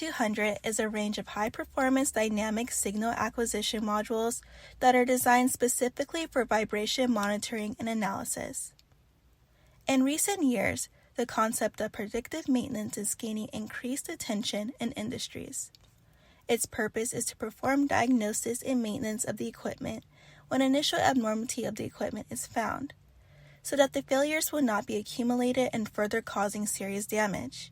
AR-200 is a range of high-performance dynamic signal acquisition modules that are designed specifically for vibration monitoring and analysis. In recent years, the concept of predictive maintenance is gaining increased attention in industries. Its purpose is to perform diagnosis and maintenance of the equipment when initial abnormality of the equipment is found, so that the failures will not be accumulated and further causing serious damage.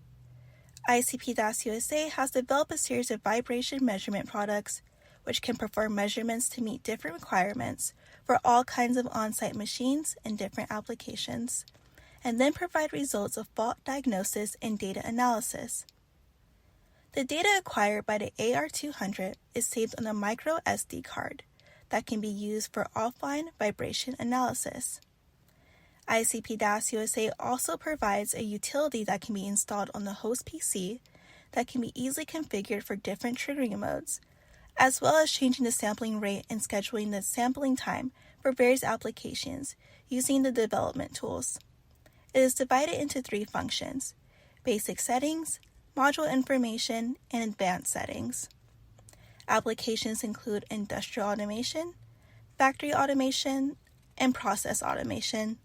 ICP DAS USA has developed a series of vibration measurement products which can perform measurements to meet different requirements for all kinds of on-site machines and different applications, and then provide results of fault diagnosis and data analysis. The data acquired by the AR-200 is saved on a micro SD card that can be used for offline vibration analysis. ICP DAS USA also provides a utility that can be installed on the host PC that can be easily configured for different triggering modes, as well as changing the sampling rate and scheduling the sampling time for various applications using the development tools. It is divided into 3 functions: basic settings, module information, and advanced settings. Applications include industrial automation, factory automation, and process automation.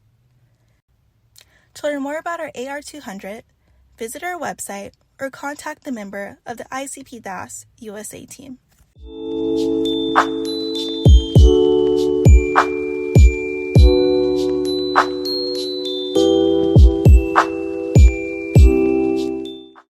To learn more about our AR-200, visit our website or contact the member of the ICP DAS USA team.